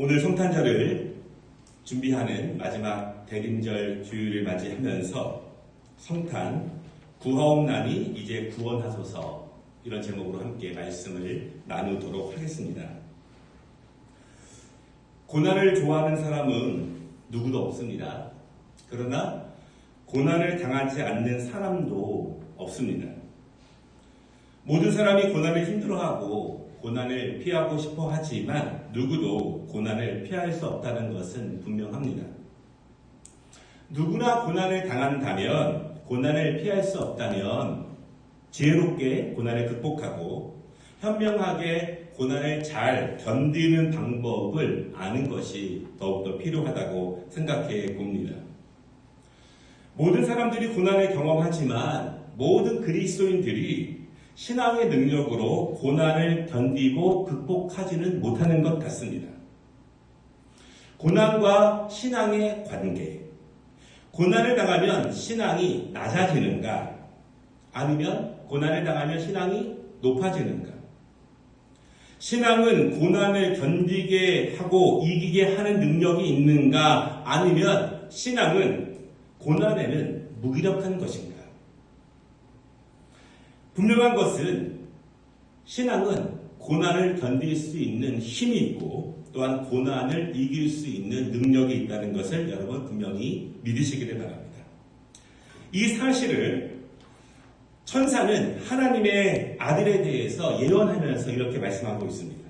오늘 성탄절을 준비하는 마지막 대림절 주일을 맞이하면서 성탄 구하옵나니 이제 구원하소서 이런 제목으로 함께 말씀을 나누도록 하겠습니다. 고난을 좋아하는 사람은 누구도 없습니다. 그러나 고난을 당하지 않는 사람도 없습니다. 모든 사람이 고난을 힘들어하고 고난을 피하고 싶어 하지만 누구도 고난을 피할 수 없다는 것은 분명합니다. 누구나 고난을 당한다면, 고난을 피할 수 없다면 지혜롭게 고난을 극복하고 현명하게 고난을 잘 견디는 방법을 아는 것이 더욱더 필요하다고 생각해 봅니다. 모든 사람들이 고난을 경험하지만 모든 그리스도인들이 신앙의 능력으로 고난을 견디고 극복하지는 못하는 것 같습니다. 고난과 신앙의 관계. 고난을 당하면 신앙이 낮아지는가? 아니면 고난을 당하면 신앙이 높아지는가? 신앙은 고난을 견디게 하고 이기게 하는 능력이 있는가? 아니면 신앙은 고난에는 무기력한 것인가? 분명한 것은 신앙은 고난을 견딜 수 있는 힘이 있고 또한 고난을 이길 수 있는 능력이 있다는 것을 여러분 분명히 믿으시기를 바랍니다. 이 사실을 천사는 하나님의 아들에 대해서 예언하면서 이렇게 말씀하고 있습니다.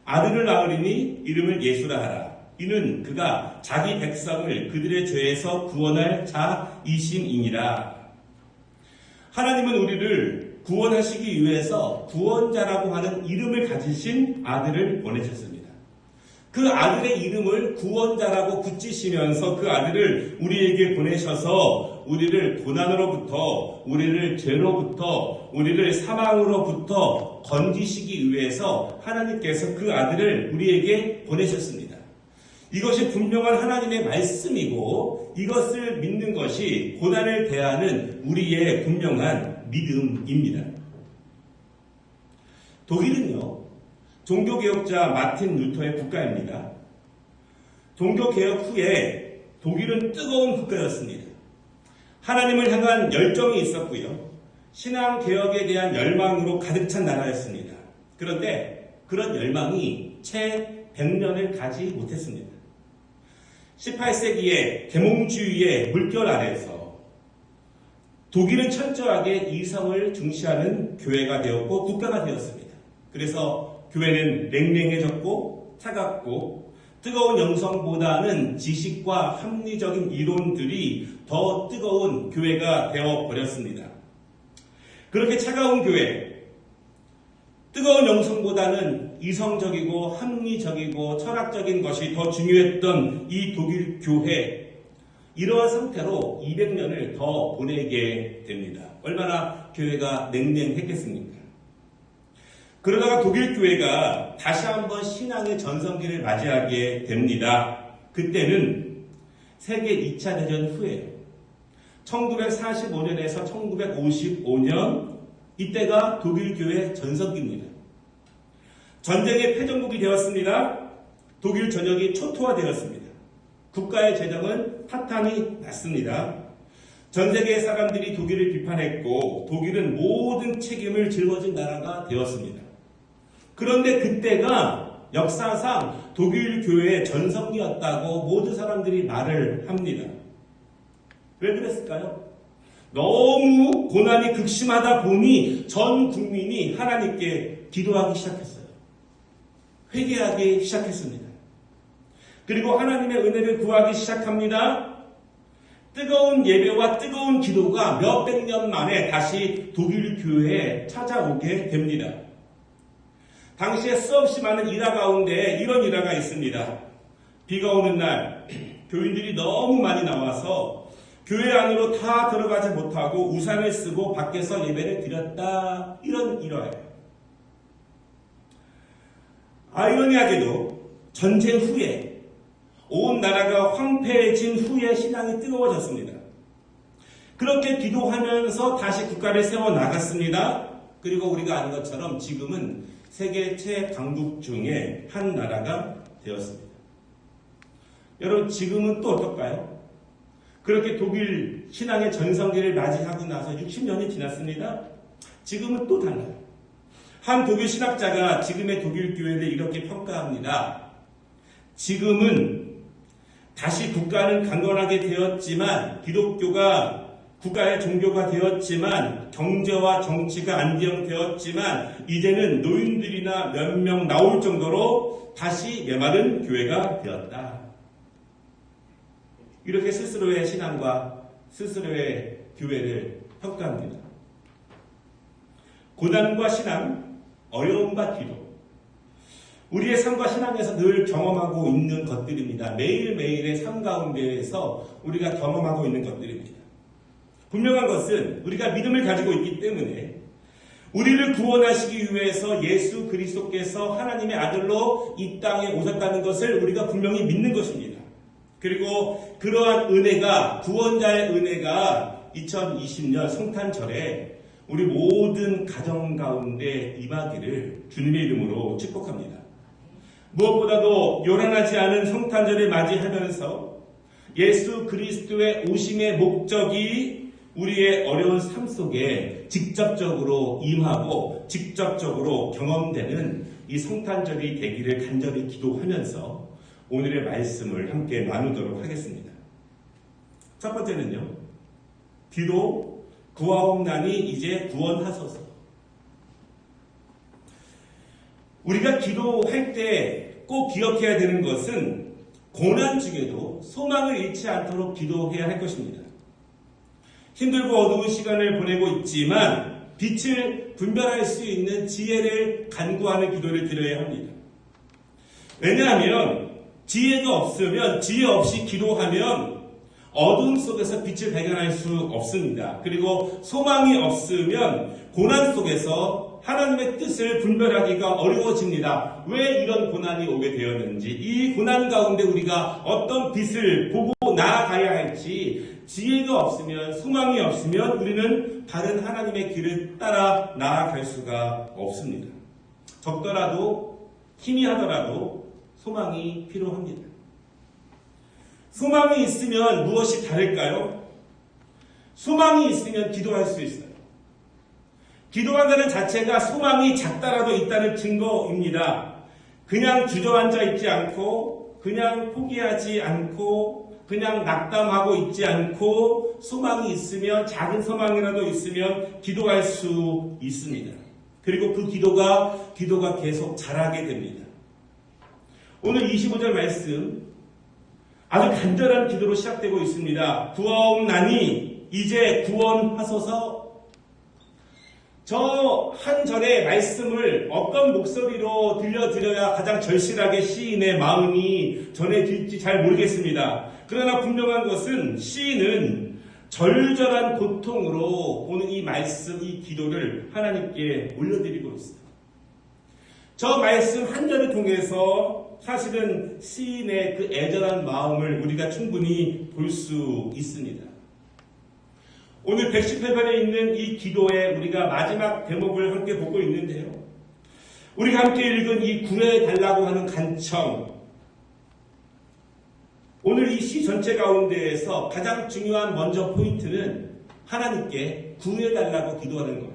아들을 낳으리니 이름을 예수라 하라. 이는 그가 자기 백성을 그들의 죄에서 구원할 자이심이니라. 하나님은 우리를 구원하시기 위해서 구원자라고 하는 이름을 가지신 아들을 보내셨습니다. 그 아들의 이름을 구원자라고 붙이시면서 그 아들을 우리에게 보내셔서 우리를 고난으로부터, 우리를 죄로부터, 우리를 사망으로부터 건지시기 위해서 하나님께서 그 아들을 우리에게 보내셨습니다. 이것이 분명한 하나님의 말씀이고 이것을 믿는 것이 고난을 대하는 우리의 분명한 믿음입니다. 독일은요, 종교개혁자 마틴 루터의 국가입니다. 종교개혁 후에 독일은 뜨거운 국가였습니다. 하나님을 향한 열정이 있었고요. 신앙개혁에 대한 열망으로 가득 찬 나라였습니다. 그런데 그런 열망이 채 100년을 가지 못했습니다. 18세기에 계몽주의의 물결 아래에서 독일은 철저하게 이성을 중시하는 교회가 되었고 국가가 되었습니다. 그래서 교회는 냉랭해졌고 차갑고 뜨거운 영성보다는 지식과 합리적인 이론들이 더 뜨거운 교회가 되어버렸습니다. 그렇게 차가운 교회, 뜨거운 영성보다는 이성적이고 합리적이고 철학적인 것이 더 중요했던 이 독일 교회, 이러한 상태로 200년을 더 보내게 됩니다. 얼마나 교회가 냉랭했겠습니까? 그러다가 독일 교회가 다시 한번 신앙의 전성기를 맞이하게 됩니다. 그때는 세계 2차 대전 후에요. 1945년에서 1955년, 이때가 독일 교회 전성기입니다. 전쟁의 패전국이 되었습니다. 독일 전역이 초토화되었습니다. 국가의 재정은 파탄이 났습니다. 전 세계의 사람들이 독일을 비판했고 독일은 모든 책임을 짊어진 나라가 되었습니다. 그런데 그때가 역사상 독일 교회의 전성기였다고 모든 사람들이 말을 합니다. 왜 그랬을까요? 너무 고난이 극심하다 보니 전 국민이 하나님께 기도하기 시작했어요. 회개하기 시작했습니다. 그리고 하나님의 은혜를 구하기 시작합니다. 뜨거운 예배와 뜨거운 기도가 몇백 년 만에 다시 독일 교회에 찾아오게 됩니다. 당시에 수없이 많은 일화 가운데 이런 일화가 있습니다. 비가 오는 날 교인들이 너무 많이 나와서 교회 안으로 다 들어가지 못하고 우산을 쓰고 밖에서 예배를 드렸다. 이런 일화예요. 아이러니하게도 전쟁 후에 온 나라가 황폐해진 후에 신앙이 뜨거워졌습니다. 그렇게 기도하면서 다시 국가를 세워나갔습니다. 그리고 우리가 아는 것처럼 지금은 세계 최강국 중에 한 나라가 되었습니다. 여러분, 지금은 또 어떨까요? 그렇게 독일 신앙의 전성기를 맞이하고 나서 60년이 지났습니다. 지금은 또 달라요. 한 독일 신학자가 지금의 독일 교회를 이렇게 평가합니다. 지금은 다시 국가는 강건하게 되었지만, 기독교가 국가의 종교가 되었지만, 경제와 정치가 안정되었지만, 이제는 노인들이나 몇 명 나올 정도로 다시 메마른 교회가 되었다. 이렇게 스스로의 신앙과 스스로의 교회를 평가합니다. 고난과 신앙, 어려움과 기도. 우리의 삶과 신앙에서 늘 경험하고 있는 것들입니다. 매일매일의 삶 가운데에서 우리가 경험하고 있는 것들입니다. 분명한 것은 우리가 믿음을 가지고 있기 때문에 우리를 구원하시기 위해서 예수 그리스도께서 하나님의 아들로 이 땅에 오셨다는 것을 우리가 분명히 믿는 것입니다. 그리고 그러한 은혜가, 구원자의 은혜가 2020년 성탄절에 우리 모든 가정 가운데 임하기를 주님의 이름으로 축복합니다. 무엇보다도 요란하지 않은 성탄절을 맞이하면서 예수 그리스도의 오심의 목적이 우리의 어려운 삶 속에 직접적으로 임하고 직접적으로 경험되는 이 성탄절이 되기를 간절히 기도하면서 오늘의 말씀을 함께 나누도록 하겠습니다. 첫 번째는요, 기도 구하옵나니 이제 구원하소서. 우리가 기도할 때 꼭 기억해야 되는 것은 고난 중에도 소망을 잃지 않도록 기도해야 할 것입니다. 힘들고 어두운 시간을 보내고 있지만 빛을 분별할 수 있는 지혜를 간구하는 기도를 드려야 합니다. 왜냐하면 지혜가 없으면, 지혜 없이 기도하면 어둠 속에서 빛을 발견할 수 없습니다. 그리고 소망이 없으면 고난 속에서 하나님의 뜻을 분별하기가 어려워집니다. 왜 이런 고난이 오게 되었는지, 이 고난 가운데 우리가 어떤 빛을 보고 나아가야 할지, 지혜가 없으면, 소망이 없으면 우리는 다른 하나님의 길을 따라 나아갈 수가 없습니다. 적더라도, 희미하더라도 소망이 필요합니다. 소망이 있으면 무엇이 다를까요? 소망이 있으면 기도할 수 있어요. 기도한다는 자체가 소망이 작다라도 있다는 증거입니다. 그냥 주저앉아 있지 않고, 그냥 포기하지 않고, 그냥 낙담하고 있지 않고, 소망이 있으면, 작은 소망이라도 있으면 기도할 수 있습니다. 그리고 그 기도가 계속 자라게 됩니다. 오늘 25절 말씀, 아주 간절한 기도로 시작되고 있습니다. 구하옵나니 이제 구원하소서. 저 한 절의 말씀을 어떤 목소리로 들려드려야 가장 절실하게 시인의 마음이 전해질지 잘 모르겠습니다. 그러나 분명한 것은 시인은 절절한 고통으로 오늘 이 말씀, 이 기도를 하나님께 올려드리고 있습니다. 저 말씀 한 절을 통해서 사실은 시인의 그 애절한 마음을 우리가 충분히 볼 수 있습니다. 오늘 118편에 있는 이 기도에 우리가 마지막 대목을 함께 보고 있는데요. 우리가 함께 읽은 이 구해달라고 하는 간청, 오늘 이 시 전체 가운데에서 가장 중요한 먼저 포인트는 하나님께 구해달라고 기도하는 거예요.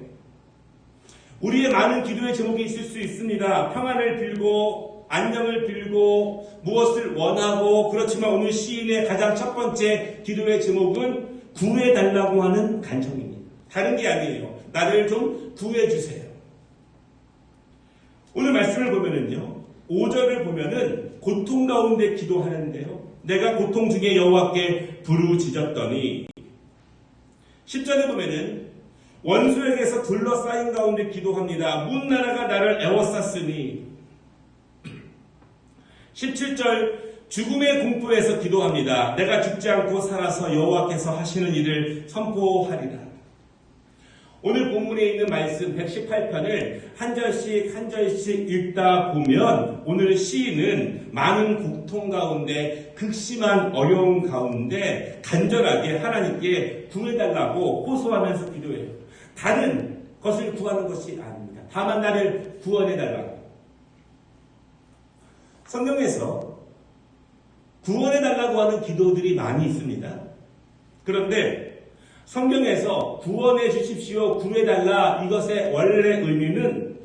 우리의 많은 기도의 제목이 있을 수 있습니다. 평안을 빌고, 안녕을 빌고, 무엇을 원하고, 그렇지만 오늘 시인의 가장 첫 번째 기도의 제목은 구해달라고 하는 간청입니다. 다른 게 아니에요. 나를 좀 구해주세요. 오늘 말씀을 보면은요, 5절을 보면은 고통 가운데 기도하는데요. 내가 고통 중에 여호와께 부르짖었더니, 10절에 보면은 원수에게서 둘러싸인 가운데 기도합니다. 문나라가 나를 애워쌌으니, 17절 죽음의 공포에서 기도합니다. 내가 죽지 않고 살아서 여호와께서 하시는 일을 선포하리라. 오늘 본문에 있는 말씀 118편을 한 절씩 한 절씩 읽다 보면 오늘 시인은 많은 고통 가운데, 극심한 어려움 가운데 간절하게 하나님께 구해달라고 호소하면서 기도해요. 다른 것을 구하는 것이 아닙니다. 다만 나를 구원해달라고. 성경에서 구원해달라고 하는 기도들이 많이 있습니다. 그런데 성경에서 구원해 주십시오, 구해달라, 이것의 원래 의미는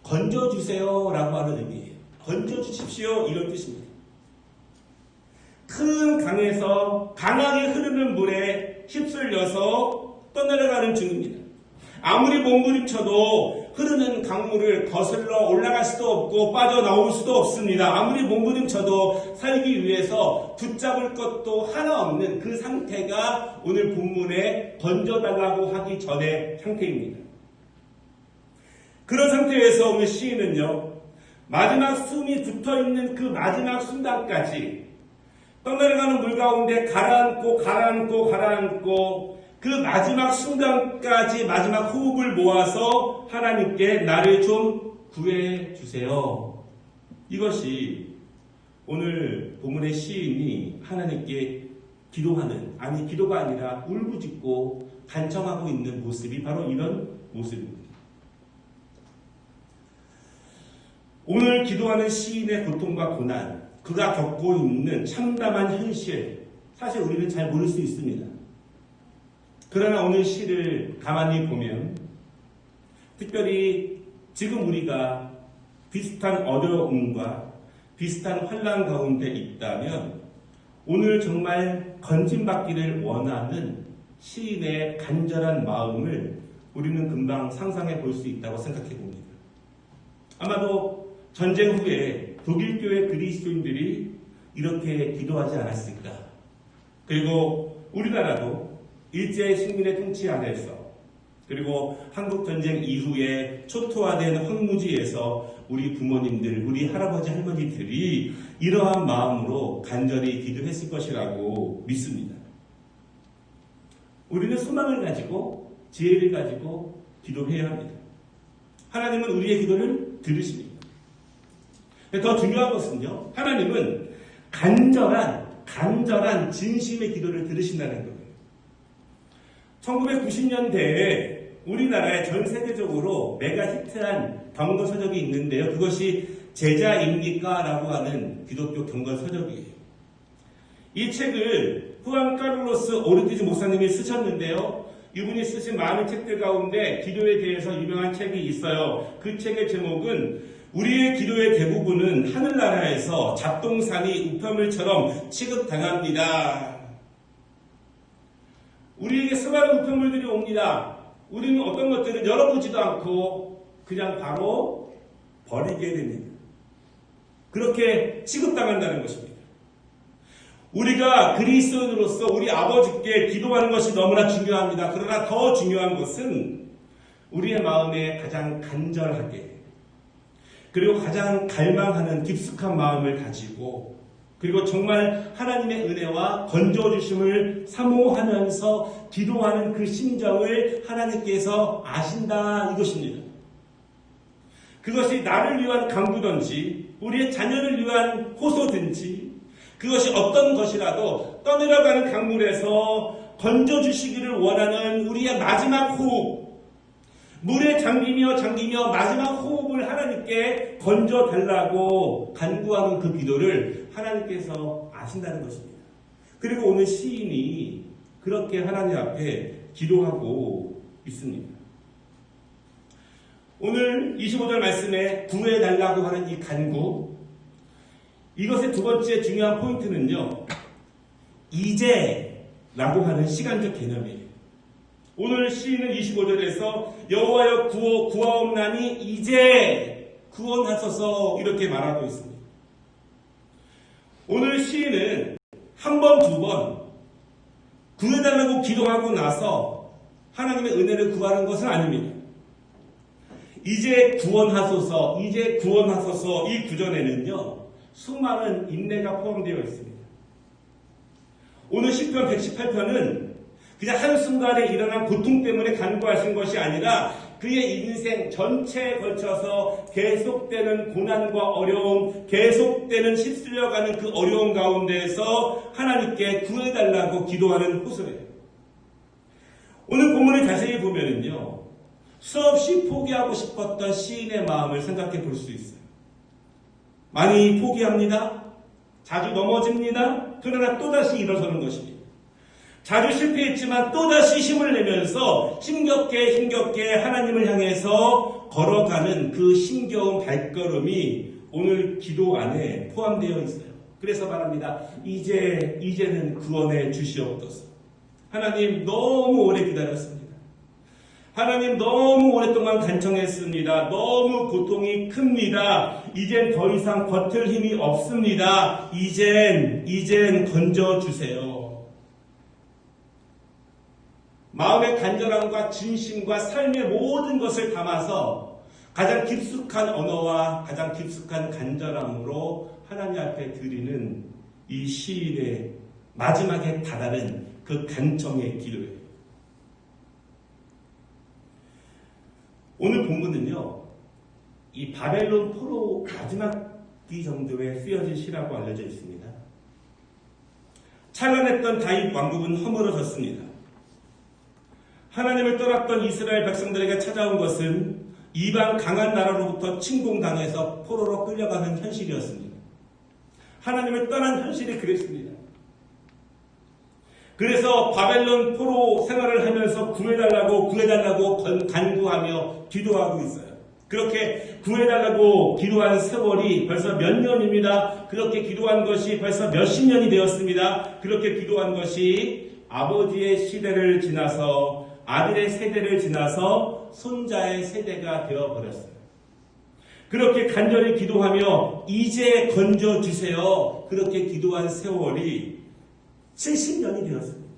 건져주세요 라고 하는 의미예요. 건져주십시오, 이런 뜻입니다. 큰 강에서 강하게 흐르는 물에 휩쓸려서 떠내려가는 중입니다. 아무리 몸부림쳐도 흐르는 강물을 거슬러 올라갈 수도 없고 빠져나올 수도 없습니다. 아무리 몸부림쳐도 살기 위해서 붙잡을 것도 하나 없는 그 상태가 오늘 본문에 건져달라고 하기 전의 상태입니다. 그런 상태에서 오늘 시인은요, 마지막 숨이 붙어있는 그 마지막 순간까지 떠내려가는 물 가운데 가라앉고 그 마지막 순간까지 마지막 호흡을 모아서 하나님께 나를 좀 구해주세요. 이것이 오늘 본문의 시인이 하나님께 기도하는, 아니 기도가 아니라 울부짖고 간청하고 있는 모습이 바로 이런 모습입니다. 오늘 기도하는 시인의 고통과 고난, 그가 겪고 있는 참담한 현실, 사실 우리는 잘 모를 수 있습니다. 그러나 오늘 시를 가만히 보면 특별히 지금 우리가 비슷한 어려움과 비슷한 환난 가운데 있다면 오늘 정말 건짐받기를 원하는 시인의 간절한 마음을 우리는 금방 상상해 볼 수 있다고 생각해 봅니다. 아마도 전쟁 후에 독일교회 그리스도인들이 이렇게 기도하지 않았을까. 그리고 우리나라도 일제 식민의 통치 아래서, 그리고 한국전쟁 이후에 초토화된 황무지에서 우리 부모님들, 우리 할아버지 할머니들이 이러한 마음으로 간절히 기도했을 것이라고 믿습니다. 우리는 소망을 가지고 지혜를 가지고 기도해야 합니다. 하나님은 우리의 기도를 들으십니다. 더 중요한 것은요, 하나님은 간절한 진심의 기도를 들으신다는 거예요. 1990년대에 우리나라에 전 세계적으로 메가 히트한 경건서적이 있는데요. 그것이 제자입니까? 라고 하는 기독교 경건서적이에요. 이 책을 후안 카를로스 오르티즈 목사님이 쓰셨는데요. 이분이 쓰신 많은 책들 가운데 기도에 대해서 유명한 책이 있어요. 그 책의 제목은 우리의 기도의 대부분은 하늘나라에서 잡동사니 우편물처럼 취급당합니다. 우리에게 수많은 우편물들이 옵니다. 우리는 어떤 것들은 열어보지도 않고 그냥 바로 버리게 됩니다. 그렇게 취급당한다는 것입니다. 우리가 그리스도인으로서 우리 아버지께 기도하는 것이 너무나 중요합니다. 그러나 더 중요한 것은 우리의 마음에 가장 간절하게, 그리고 가장 갈망하는 깊숙한 마음을 가지고, 그리고 정말 하나님의 은혜와 건져주심을 사모하면서 기도하는 그 심정을 하나님께서 아신다, 이것입니다. 그것이 나를 위한 간구든지 우리의 자녀를 위한 호소든지 그것이 어떤 것이라도 떠내려가는 강물에서 건져주시기를 원하는 우리의 마지막 호흡, 물에 잠기며 마지막 호흡을 하나님께 건져달라고 간구하는 그 기도를 하나님께서 아신다는 것입니다. 그리고 오늘 시인이 그렇게 하나님 앞에 기도하고 있습니다. 오늘 25절 말씀에 구해달라고 하는 이 간구, 이것의 두 번째 중요한 포인트는요, 이제라고 하는 시간적 개념이에요. 오늘 시인은 25절에서 여호와여 구하옵나니 이제 구원하소서 이렇게 말하고 있습니다. 오늘 시인은 한 번, 두 번 구해달라고 기도하고 나서 하나님의 은혜를 구하는 것은 아닙니다. 이제 구원하소서 이 구절에는요, 수많은 인내가 포함되어 있습니다. 오늘 시편 118편은 그냥 한순간에 일어난 고통 때문에 간구하신 것이 아니라 그의 인생 전체에 걸쳐서 계속되는 고난과 어려움, 계속되는 휩쓸려가는 그 어려움 가운데에서 하나님께 구해달라고 기도하는 호소예요. 오늘 본문을 자세히 보면은요, 수없이 포기하고 싶었던 시인의 마음을 생각해 볼 수 있어요. 많이 포기합니다. 자주 넘어집니다. 그러나 또다시 일어서는 것입니다. 자주 실패했지만 또다시 힘을 내면서 힘겹게 하나님을 향해서 걸어가는 그 힘겨운 발걸음이 오늘 기도 안에 포함되어 있어요. 그래서 말합니다. 이제는 구원해 주시옵소서. 하나님 너무 오래 기다렸습니다. 하나님 너무 오랫동안 간청했습니다. 너무 고통이 큽니다. 이젠 더 이상 버틸 힘이 없습니다. 이젠 건져주세요. 마음의 간절함과 진심과 삶의 모든 것을 담아서 가장 깊숙한 언어와 가장 깊숙한 간절함으로 하나님 앞에 드리는 이 시인의 마지막에 다다른 그 간청의 기도예요. 오늘 본문은요, 이 바벨론 포로 마지막기 정도에 쓰여진 시라고 알려져 있습니다. 찬란했던 다윗 왕국은 허물어졌습니다. 하나님을 떠났던 이스라엘 백성들에게 찾아온 것은 이방 강한 나라로부터 침공당해서 포로로 끌려가는 현실이었습니다. 하나님을 떠난 현실이 그랬습니다. 그래서 바벨론 포로 생활을 하면서 구해달라고 간구하며 기도하고 있어요. 그렇게 구해달라고 기도한 세월이 벌써 몇 년입니다. 그렇게 기도한 것이 벌써 몇십 년이 되었습니다. 그렇게 기도한 것이 아버지의 시대를 지나서 아들의 세대를 지나서 손자의 세대가 되어버렸어요. 그렇게 간절히 기도하며 이제 건져주세요. 그렇게 기도한 세월이 70년이 되었습니다.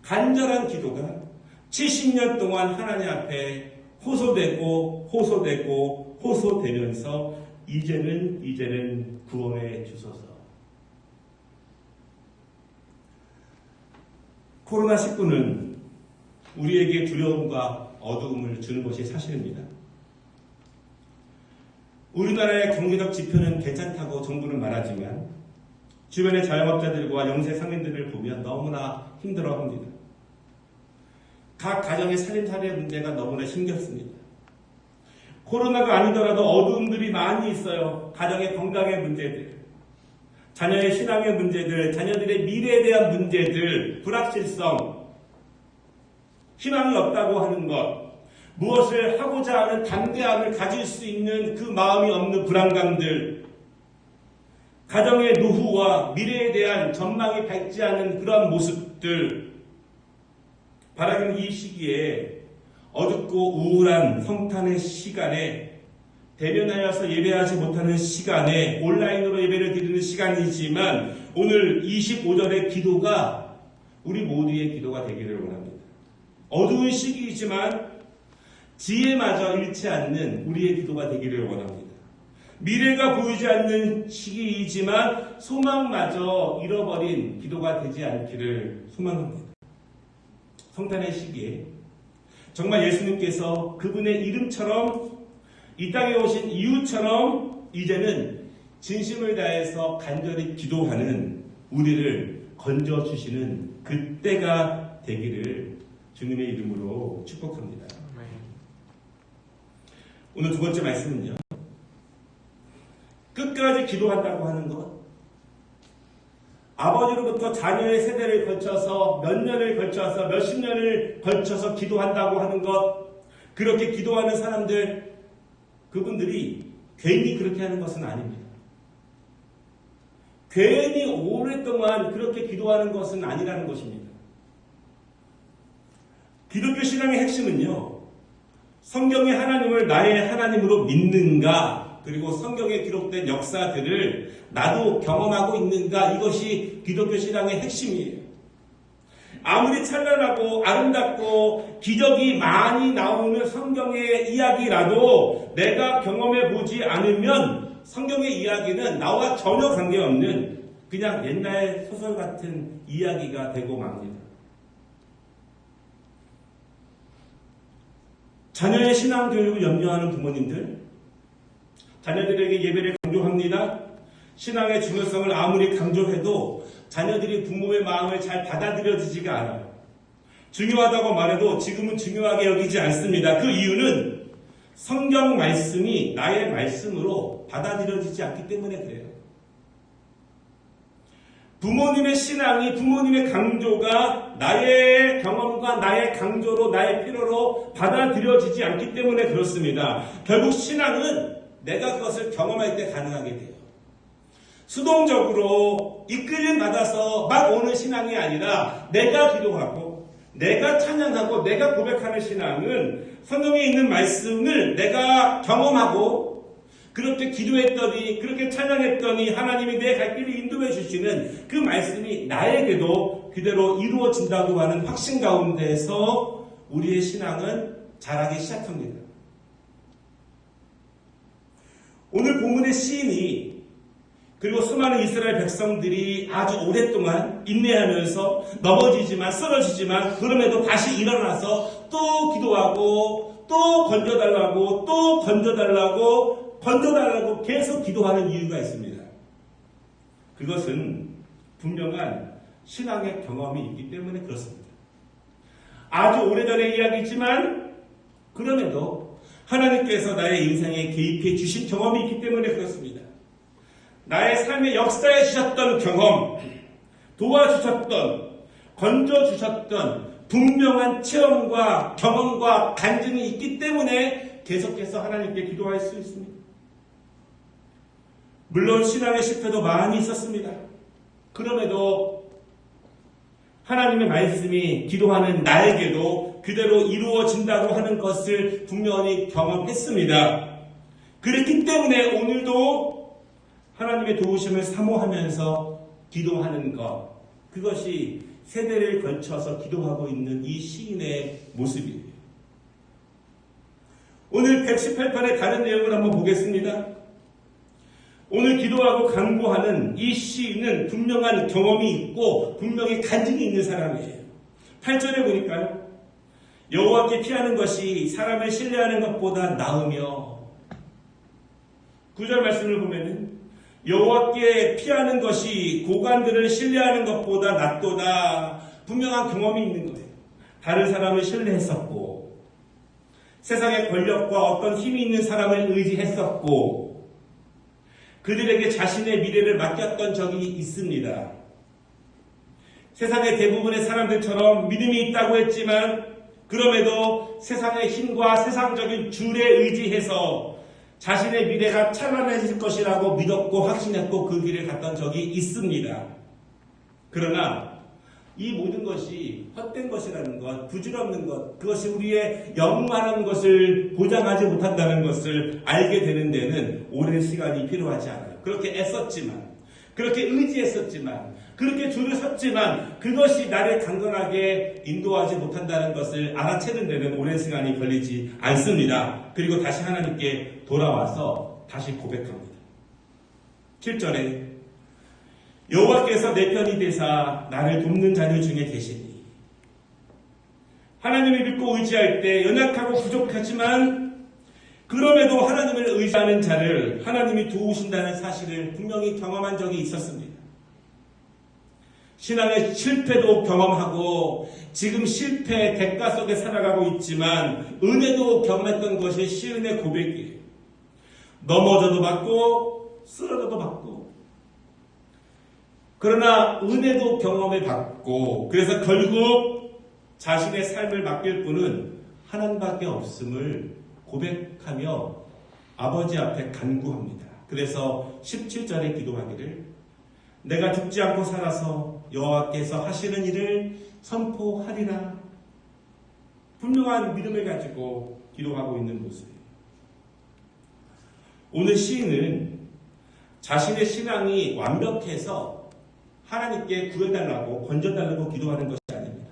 간절한 기도가 70년 동안 하나님 앞에 호소되면서 이제는 구원해 주소서. 코로나19는 우리에게 두려움과 어두움을 주는 것이 사실입니다. 우리나라의 경제적 지표는 괜찮다고 정부는 말하지만 주변의 자영업자들과 영세 상인들을 보면 너무나 힘들어합니다. 각 가정의 살림살이의 문제가 너무나 힘겹습니다. 코로나가 아니더라도 어두움들이 많이 있어요. 가정의 건강의 문제들, 자녀의 신앙의 문제들, 자녀들의 미래에 대한 문제들, 불확실성, 희망이 없다고 하는 것, 무엇을 하고자 하는 담대함을 가질 수 있는 그 마음이 없는 불안감들, 가정의 노후와 미래에 대한 전망이 밝지 않은 그런 모습들, 바라는 이 시기에 어둡고 우울한 성탄의 시간에 대면하여서 예배하지 못하는 시간에 온라인으로 예배를 드리는 시간이지만 오늘 25절의 기도가 우리 모두의 기도가 되기를 원합니다. 어두운 시기이지만 지혜마저 잃지 않는 우리의 기도가 되기를 원합니다. 미래가 보이지 않는 시기이지만 소망마저 잃어버린 기도가 되지 않기를 소망합니다. 성탄의 시기에 정말 예수님께서 그분의 이름처럼 이 땅에 오신 이유처럼 이제는 진심을 다해서 간절히 기도하는 우리를 건져주시는 그때가 되기를 주님의 이름으로 축복합니다. 오늘 두 번째 말씀은요. 끝까지 기도한다고 하는 것. 아버지로부터 자녀의 세대를 거쳐서 몇 년을 거쳐서 몇십 년을 거쳐서 기도한다고 하는 것. 그렇게 기도하는 사람들, 그분들이 괜히 그렇게 하는 것은 아닙니다. 괜히 오랫동안 그렇게 기도하는 것은 아니라는 것입니다. 기독교 신앙의 핵심은요. 성경의 하나님을 나의 하나님으로 믿는가, 그리고 성경에 기록된 역사들을 나도 경험하고 있는가, 이것이 기독교 신앙의 핵심이에요. 아무리 찬란하고 아름답고 기적이 많이 나오는 성경의 이야기라도 내가 경험해 보지 않으면 성경의 이야기는 나와 전혀 관계없는 그냥 옛날 소설 같은 이야기가 되고 맙니다. 자녀의 신앙 교육을 염려하는 부모님들, 자녀들에게 예배를 강조합니다. 신앙의 중요성을 아무리 강조해도 자녀들이 부모의 마음을 잘 받아들여지지가 않아요. 중요하다고 말해도 지금은 중요하게 여기지 않습니다. 그 이유는 성경 말씀이 나의 말씀으로 받아들여지지 않기 때문에 그래요. 부모님의 신앙이, 부모님의 강조가 나의 경험과 나의 강조로, 나의 필요로 받아들여지지 않기 때문에 그렇습니다. 결국 신앙은 내가 그것을 경험할 때 가능하게 돼요. 수동적으로 이끌림 받아서 막 오는 신앙이 아니라 내가 기도하고, 내가 찬양하고, 내가 고백하는 신앙은 성경에 있는 말씀을 내가 경험하고, 그렇게 기도했더니, 그렇게 찬양했더니 하나님이 내 갈 길을 인도해 주시는 그 말씀이 나에게도 그대로 이루어진다고 하는 확신 가운데에서 우리의 신앙은 자라기 시작합니다. 오늘 본문의 시인이, 그리고 수많은 이스라엘 백성들이 아주 오랫동안 인내하면서 넘어지지만, 쓰러지지만 그럼에도 다시 일어나서 또 기도하고, 또 건져달라고, 또 건져달라고 계속 기도하는 이유가 있습니다. 그것은 분명한 신앙의 경험이 있기 때문에 그렇습니다. 아주 오래전의 이야기지만 그럼에도 하나님께서 나의 인생에 개입해 주신 경험이 있기 때문에 그렇습니다. 나의 삶의 역사에 주셨던 경험, 도와주셨던, 건져주셨던 분명한 체험과 경험과 간증이 있기 때문에 계속해서 하나님께 기도할 수 있습니다. 물론 신앙의 실패도 많이 있었습니다. 그럼에도 하나님의 말씀이 기도하는 나에게도 그대로 이루어진다고 하는 것을 분명히 경험했습니다. 그렇기 때문에 오늘도 하나님의 도우심을 사모하면서 기도하는 것, 그것이 세대를 걸쳐서 기도하고 있는 이 시인의 모습이에요. 오늘 118편의 다른 내용을 한번 보겠습니다. 오늘 기도하고 간구하는 이 시인은 분명한 경험이 있고 분명히 간증이 있는 사람이에요. 8절에 보니까요. 여호와께 피하는 것이 사람을 신뢰하는 것보다 나으며, 9절 말씀을 보면은 여호와께 피하는 것이 고관들을 신뢰하는 것보다 낫도다. 분명한 경험이 있는 거예요. 다른 사람을 신뢰했었고, 세상의 권력과 어떤 힘이 있는 사람을 의지했었고, 그들에게 자신의 미래를 맡겼던 적이 있습니다. 세상의 대부분의 사람들처럼 믿음이 있다고 했지만 그럼에도 세상의 힘과 세상적인 줄에 의지해서 자신의 미래가 찬란해질 것이라고 믿었고 확신했고 그 길을 갔던 적이 있습니다. 그러나 이 모든 것이 헛된 것이라는 것, 부질없는 것, 그것이 우리의 영원한 것을 보장하지 못한다는 것을 알게 되는 데는 오랜 시간이 필요하지 않아요. 그렇게 애썼지만, 그렇게 의지했었지만, 그렇게 줄을 섰지만 그것이 나를 강건하게 인도하지 못한다는 것을 알아채는 데는 오랜 시간이 걸리지 않습니다. 그리고 다시 하나님께 돌아와서 다시 고백합니다. 7절에 여호와께서 내 편이 되사 나를 돕는 자들 중에 계시니, 하나님을 믿고 의지할 때 연약하고 부족하지만 그럼에도 하나님을 의지하는 자를 하나님이 도우신다는 사실을 분명히 경험한 적이 있었습니다. 신앙의 실패도 경험하고 지금 실패의 대가 속에 살아가고 있지만 은혜도 경험했던 것이 시인의 고백이에요. 넘어져도 받고 쓰러져도 받고, 그러나 은혜도 경험해 받고, 그래서 결국 자신의 삶을 맡길 분은 하나님밖에 없음을 고백하며 아버지 앞에 간구합니다. 그래서 17절에 기도하기를 내가 죽지 않고 살아서 여호와께서 하시는 일을 선포하리라. 분명한 믿음을 가지고 기도하고 있는 모습이에요. 오늘 시인은 자신의 신앙이 완벽해서 하나님께 구해달라고, 건져달라고 기도하는 것이 아닙니다.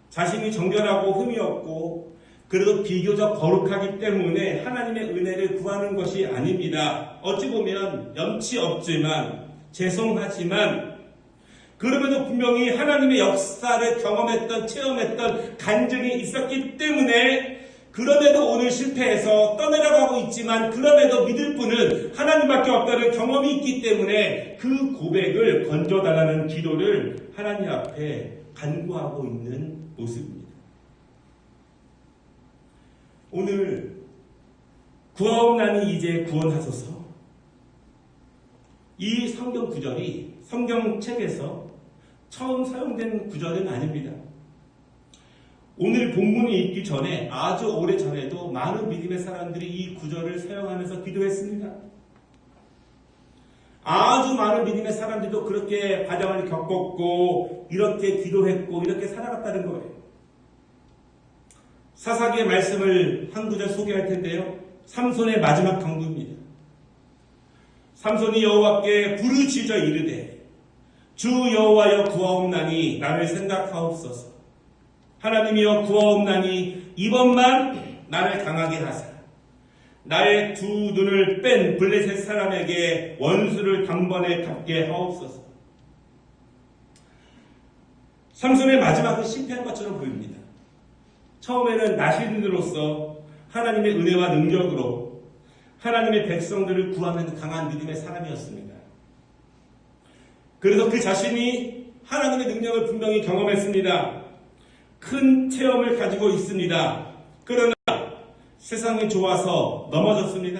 자신이 정결하고 흠이 없고 그래도 비교적 거룩하기 때문에 하나님의 은혜를 구하는 것이 아닙니다. 어찌 보면 염치 없지만, 죄송하지만 그럼에도 분명히 하나님의 역사를 경험했던, 체험했던 간증이 있었기 때문에, 그럼에도 오늘 실패해서 떠내려가고 있지만 그럼에도 믿을 분은 하나님밖에 없다는 경험이 있기 때문에 그 고백을 건져달라는 기도를 하나님 앞에 간구하고 있는 모습입니다. 오늘 구하옵나니 이제 구원하소서. 이 성경 구절이 성경책에서 처음 사용된 구절은 아닙니다. 오늘 본문이 있기 전에 아주 오래 전에도 많은 믿음의 사람들이 이 구절을 사용하면서 기도했습니다. 아주 많은 믿음의 사람들도 그렇게 과정을 겪었고 이렇게 기도했고 이렇게 살아갔다는 거예요. 사사기의 말씀을 한 구절 소개할 텐데요. 삼손의 마지막 강구입니다. 삼손이 여호와께 부르짖어 이르되 주 여호와여 구하옵나니 나를 생각하옵소서. 하나님이여 구하옵나니 이번만 나를 강하게 하사 나의 두 눈을 뺀 블레셋 사람에게 원수를 단번에 갚게 하옵소서. 삼손의 마지막은 실패한 것처럼 보입니다. 처음에는 나시린으로서 하나님의 은혜와 능력으로 하나님의 백성들을 구하는 강한 믿음의 사람이었습니다. 그래서 그 자신이 하나님의 능력을 분명히 경험했습니다. 큰 체험을 가지고 있습니다. 그러나 세상이 좋아서 넘어졌습니다.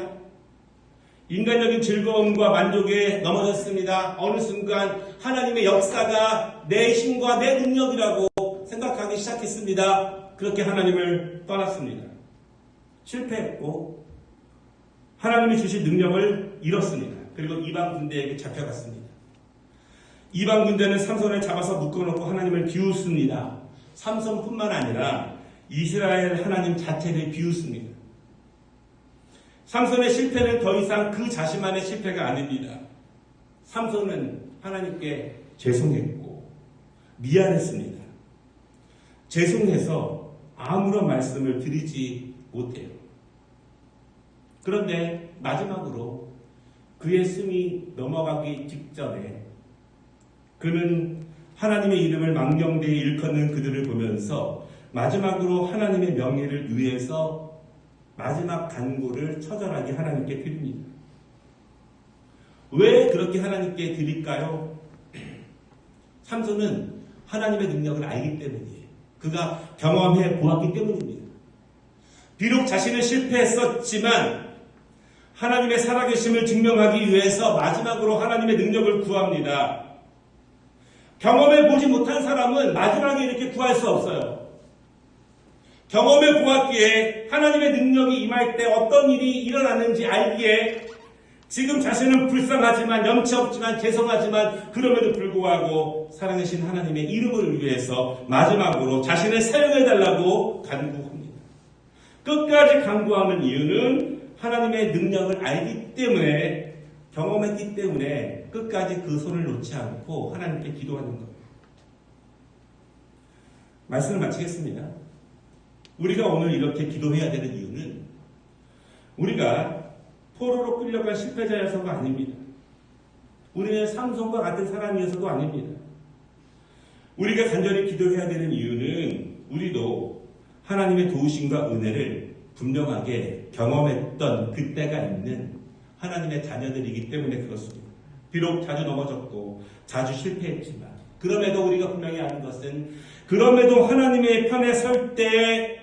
인간적인 즐거움과 만족에 넘어졌습니다. 어느 순간 하나님의 역사가 내 힘과 내 능력이라고 생각하기 시작했습니다. 그렇게 하나님을 떠났습니다. 실패했고 하나님이 주신 능력을 잃었습니다. 그리고 이방 군대에게 잡혀갔습니다. 이방 군대는 삼손을 잡아서 묶어놓고 하나님을 비웃습니다. 삼손뿐만 아니라 이스라엘 하나님 자체를 비웃습니다. 삼손의 실패는 더 이상 그 자신만의 실패가 아닙니다. 삼손은 하나님께 죄송했고 미안했습니다. 죄송해서 아무런 말씀을 드리지 못해요. 그런데 마지막으로 그의 숨이 넘어가기 직전에 그는 하나님의 이름을 망령되이 일컫는 그들을 보면서 마지막으로 하나님의 명예를 위해서 마지막 간구를 처절하게 하나님께 드립니다. 왜 그렇게 하나님께 드릴까요? 삼손은 하나님의 능력을 알기 때문이에요. 그가 경험해 보았기 때문입니다. 비록 자신은 실패했었지만 하나님의 살아계심을 증명하기 위해서 마지막으로 하나님의 능력을 구합니다. 경험해 보지 못한 사람은 마지막에 이렇게 구할 수 없어요. 경험해 보았기에 하나님의 능력이 임할 때 어떤 일이 일어나는지 알기에 지금 자신은 불쌍하지만 염치 없지만 죄송하지만 그럼에도 불구하고 살아계신 하나님의 이름을 위해서 마지막으로 자신을 사용해달라고 간구합니다. 끝까지 간구하는 이유는 하나님의 능력을 알기 때문에 경험했기 때문에 끝까지 그 손을 놓지 않고 하나님께 기도하는 거예요. 말씀을 마치겠습니다. 우리가 오늘 이렇게 기도해야 되는 이유는 우리가 포로로 끌려간 실패자여서가 아닙니다. 우리는 삼손과 같은 사람이어서도 아닙니다. 우리가 간절히 기도해야 되는 이유는 우리도 하나님의 도우심과 은혜를 분명하게 경험했던 그때가 있는 하나님의 자녀들이기 때문에 그렇습니다. 비록 자주 넘어졌고 자주 실패했지만 그럼에도 우리가 분명히 아는 것은 그럼에도 하나님의 편에 설 때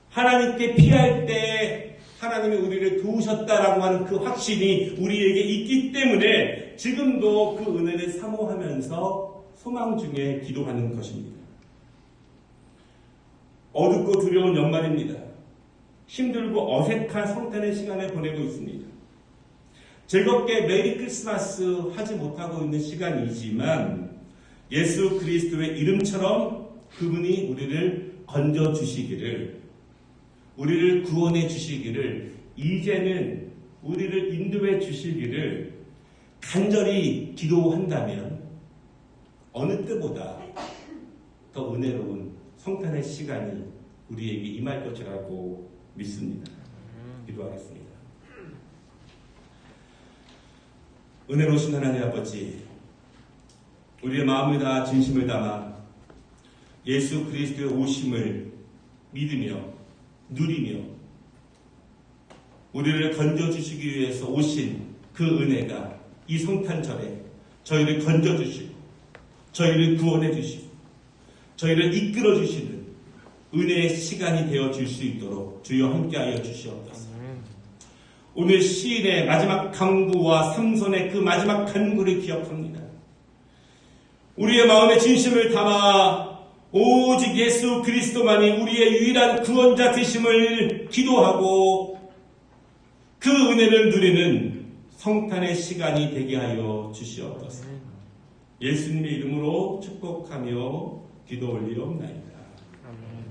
하나님께 피할 때 하나님이 우리를 도우셨다라고 하는 그 확신이 우리에게 있기 때문에 지금도 그 은혜를 사모하면서 소망 중에 기도하는 것입니다. 어둡고 두려운 연말입니다. 힘들고 어색한 성탄의 시간을 보내고 있습니다. 즐겁게 메리 크리스마스 하지 못하고 있는 시간이지만 예수 그리스도의 이름처럼 그분이 우리를 건져주시기를, 우리를 구원해 주시기를, 이제는 우리를 인도해 주시기를 간절히 기도한다면 어느 때보다 더 은혜로운 성탄의 시간이 우리에게 임할 것이라고 믿습니다. 기도하겠습니다. 은혜로우신 하나님 아버지, 우리의 마음을 다 진심을 담아 예수 그리스도의 오심을 믿으며 누리며 우리를 건져주시기 위해서 오신 그 은혜가 이 성탄절에 저희를 건져주시고 저희를 구원해 주시고 저희를 이끌어 주시는 은혜의 시간이 되어줄 수 있도록 주여 함께하여 주시옵소서. 오늘 시인의 마지막 강구와 삼손의 그 마지막 간구를 기억합니다. 우리의 마음에 진심을 담아 오직 예수 그리스도만이 우리의 유일한 구원자 되심을 기도하고 그 은혜를 누리는 성탄의 시간이 되게 하여 주시옵소서. 예수님의 이름으로 축복하며 기도 올리옵나이다. 아멘.